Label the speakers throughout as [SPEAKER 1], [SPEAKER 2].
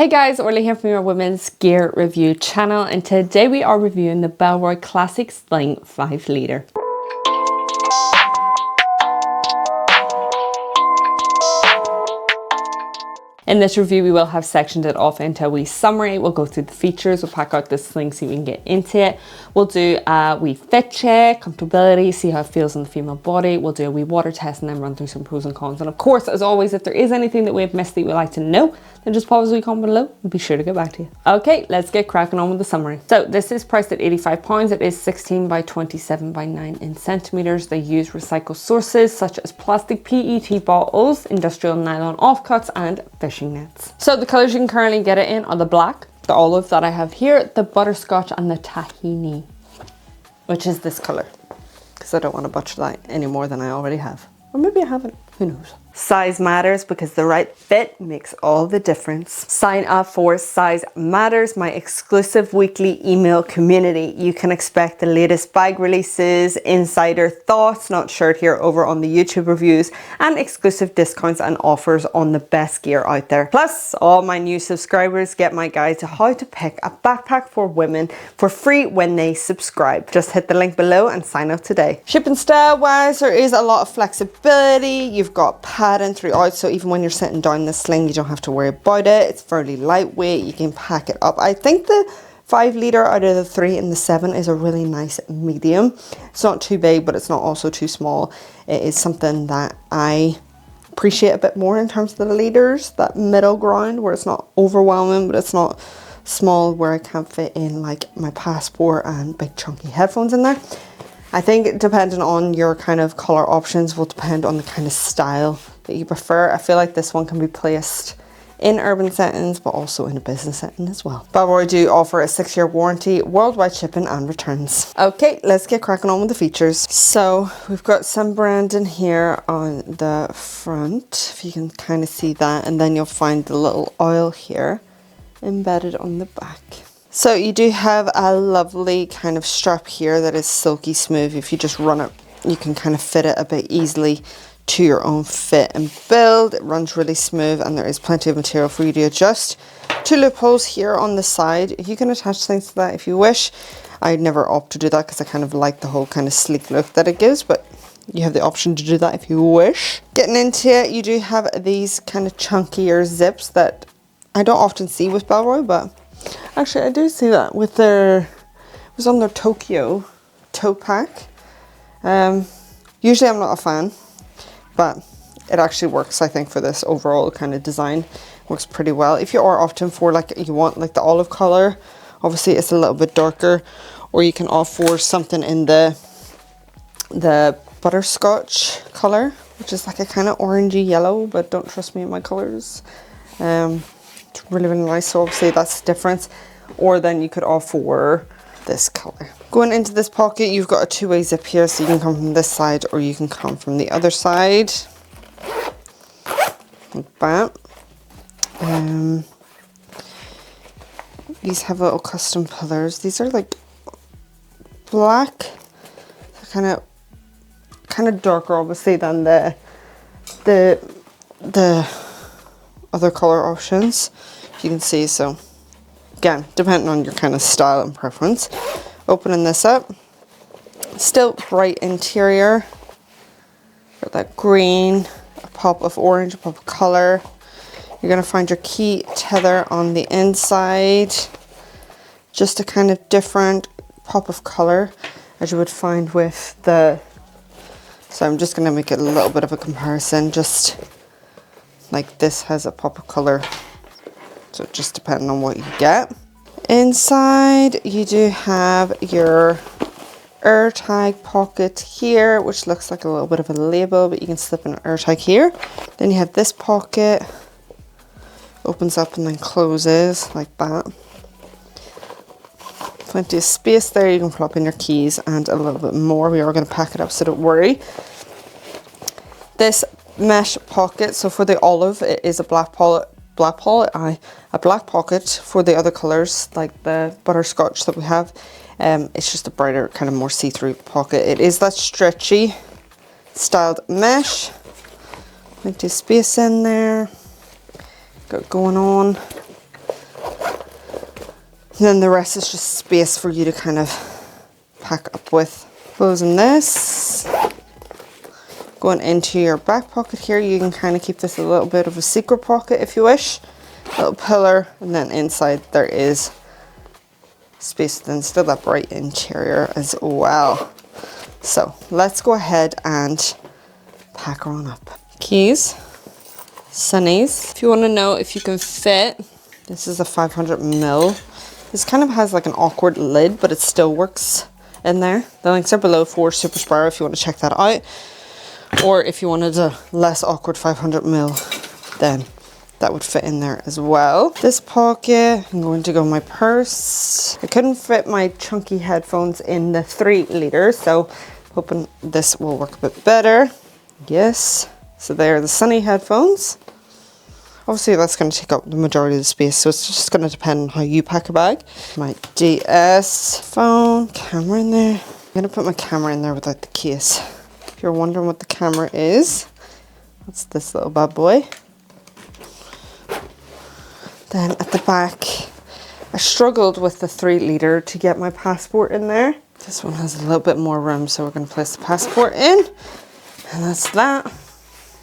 [SPEAKER 1] Hey guys, Orly here from your women's gear review channel, and today we are reviewing the Bellroy Classic Sling 5 litre. In this review, we will have sectioned it off into a wee summary. We'll go through the features, we'll pack out the sling so we can get into it. We'll do a wee fit check, comfortability, see how it feels on the female body. We'll do a wee water test and then run through some pros and cons. And of course, as always, if there is anything that we have missed that you would like to know, then just pop us a wee comment below. We'll be sure to get back to you. Okay, let's get cracking on with the summary. So this is priced at £85. It is 16 by 27 by 9 in centimeters. They use recycled sources such as plastic PET bottles, industrial nylon offcuts, and fishing nets. So the colors you can currently get it in are the black, the olive that I have here, the butterscotch, and the tahini, which is this color, because I don't want to butcher that any more than I already have. Or maybe I haven't, who knows. Size matters because the right fit makes all the difference. Sign up for Size Matters, my exclusive weekly email community. You can expect the latest bag releases, insider thoughts, not shared here over on the YouTube reviews, and exclusive discounts and offers on the best gear out there. Plus, all my new subscribers get my guide to how to pick a backpack for women for free when they subscribe. Just hit the link below and sign up today. Shipping style wise, there is a lot of flexibility. You've got padding throughout, so even when you're sitting down the sling, you don't have to worry about it. It's fairly lightweight. You can pack it up. I think the 5 litre out of the 3 and the 7 is a really nice medium. It's not too big, but it's not also too small. It is something that I appreciate a bit more in terms of the litres, that middle ground where it's not overwhelming, but it's not small where I can't fit in like my passport and big chunky headphones in there. I think depending on your kind of colour options will depend on the kind of style that you prefer. I feel like this one can be placed in urban settings, but also in a business setting as well. Bellroy do offer a 6-year warranty, worldwide shipping and returns. Okay, let's get cracking on with the features. So we've got some branding here on the front, if you can kind of see that, and then you'll find the little oil here embedded on the back. So you do have a lovely kind of strap here that is silky smooth. If you just run it, you can kind of fit it a bit easily to your own fit and build. It runs really smooth and there is plenty of material for you to adjust. 2 loopholes here on the side. You can attach things to that if you wish. I never opt to do that because I kind of like the whole kind of sleek look that it gives, but you have the option to do that if you wish. Getting into it, you do have these kind of chunkier zips that I don't often see with Bellroy, but actually I do see that with their, it was on their Tokyo tote pack. Usually I'm not a fan, but it actually works, I think, for this overall kind of design. Works pretty well. If you are opting for like, you want like the olive color, obviously it's a little bit darker, or you can opt for something in the butterscotch color, which is like a kind of orangey yellow, but don't trust me in my colors. It's really, really nice. So obviously that's the difference. Or then you could opt for this color. Going into this pocket, you've got a 2-way zip here, so you can come from this side or you can come from the other side. Like that. These have little custom pillars. These are like black, kind of darker, obviously, than the other color options, you can see. So again, depending on your kind of style and preference. Opening this up, still bright interior, got that green, a pop of orange, a pop of color. You're going to find your key tether on the inside, just a kind of different pop of color as you would find with the, so I'm just going to make it a little bit of a comparison, just like this has a pop of color, so just depending on what you get. Inside you do have your air tag pocket here, which looks like a little bit of a label, but you can slip an air tag here. Then you have this pocket, opens up and then closes like that. Plenty of space there, you can plop in your keys and a little bit more. We are going to pack it up, so don't worry. This mesh pocket, so for the olive it is a black pocket for the other colors like the butterscotch that we have. It's just a brighter, kind of more see-through pocket. It is that stretchy styled mesh. Plenty of space in there. Got going on.
[SPEAKER 2] And then the rest is just space for you to kind of pack up with. Closing this. Going into your back pocket here, you can kind of keep this a little bit of a secret pocket if you wish. Little pillar, and then inside there is space, then still that bright interior as well. So let's go ahead and pack her on up. Keys, sunnies. If you want to know if you can fit, this is a 500ml. This kind of has like an awkward lid, but it still works in there. The links are below for Super Sparrow if you want to check that out. Or if you wanted a less awkward 500ml, then that would fit in there as well. This pocket, I'm going to go my purse. I couldn't fit my chunky headphones in the 3 litre, so hoping this will work a bit better. Yes, so there are the Sunny headphones. Obviously that's going to take up the majority of the space, so it's just going to depend on how you pack a bag. My DS phone, camera in there. I'm going to put my camera in there without the case. If you're wondering what the camera is, that's this little bad boy. Then at the back, I struggled with the 3 litre to get my passport in there. This one has a little bit more room, so we're going to place the passport in. And that's that,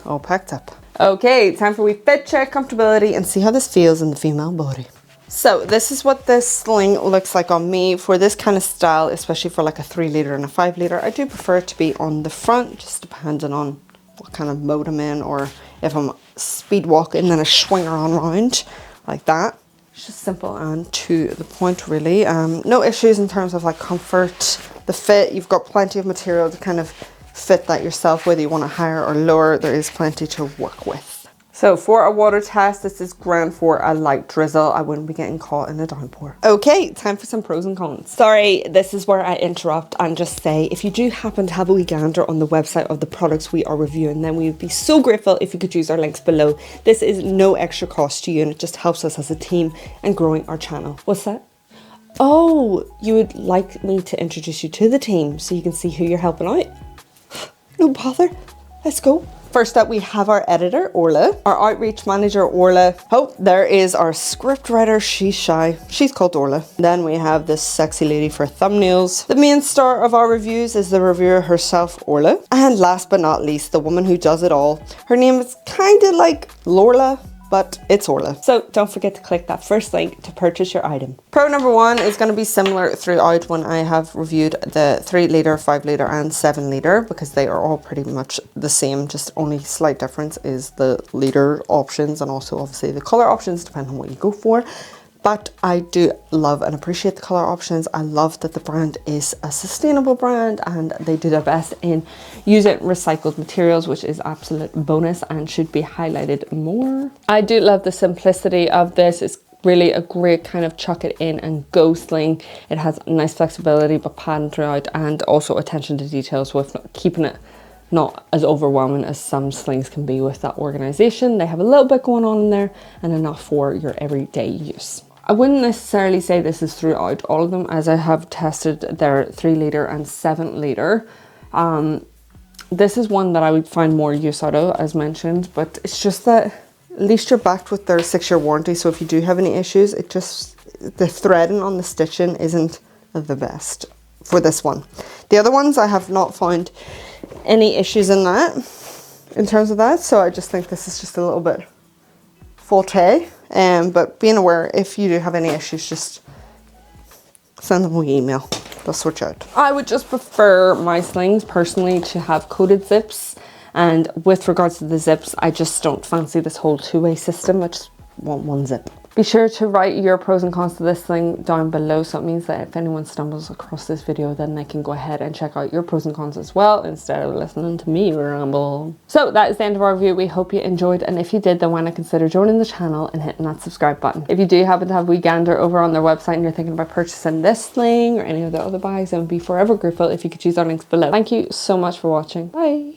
[SPEAKER 2] all packed up. Okay, time for we fit check comfortability and see how this feels in the female body. So this is what this sling looks like on me for this kind of style, especially for like a 3 litre and a 5 litre. I do prefer it to be on the front, just depending on what kind of mode I'm in, or if I'm speed walking, then I swing her on around like that. It's just simple and to the point really. No issues in terms of like comfort, the fit. You've got plenty of material to kind of fit that yourself, whether you want it higher or lower, there is plenty to work with. So for a water test, this is grand for a light drizzle. I wouldn't be getting caught in a downpour. Okay, time for some pros and cons. Sorry, this is where I interrupt and just say, if you do happen to have a wee gander on the website of the products we are reviewing, then we would be so grateful if you could use our links below. This is no extra cost to you, and it just helps us as a team and growing our channel. What's that? Oh, you would like me to introduce you to the team so you can see who you're helping out? No bother, let's go. First up, we have our editor, Orla, our outreach manager, Orla. Oh, there is our script writer, she's shy. She's called Orla. Then we have this sexy lady for thumbnails. The main star of our reviews is the reviewer herself, Orla. And last but not least, the woman who does it all. Her name is kind of like Lorla, but it's Orla. So don't forget to click that first link to purchase your item. Pro number 1 is going to be similar throughout when I have reviewed the 3 litre, 5 litre and 7 litre, because they are all pretty much the same, just only slight difference is the litre options and also obviously the colour options depending on what you go for. But I do love and appreciate the colour options. I love that the brand is a sustainable brand and they do their best in using recycled materials, which is absolute bonus and should be highlighted more. I do love the simplicity of this. It's really a great kind of chuck it in and go sling. It has nice flexibility but pattern throughout, and also attention to details with keeping it not as overwhelming as some slings can be with that organization. They have a little bit going on in there and enough for your everyday use. I wouldn't necessarily say this is throughout all of them, as I have tested their 3 litre and 7 litre. This is one that I would find more use out of, as mentioned, but it's just that at least you're backed with their 6-year warranty, so if you do have any issues, it just, the threading on the stitching isn't the best for this one. The other ones I have not found any issues in that, in terms of that, so I just think this is just a little bit faulty. But being aware, if you do have any issues, just send them an email. They'll sort you out. I would just prefer my slings personally to have coated zips, and with regards to the zips, I just don't fancy this whole 2-way system. I just want 1 zip. Be sure to write your pros and cons to this sling down below, so it means that if anyone stumbles across this video, then they can go ahead and check out your pros and cons as well, instead of listening to me ramble. So that is the end of our review. We hope you enjoyed, and if you did, then why not consider joining the channel and hitting that subscribe button. If you do happen to have a wee gander over on their website and you're thinking about purchasing this sling or any of the other bags, I would be forever grateful if you could use our links below. Thank you so much for watching. Bye.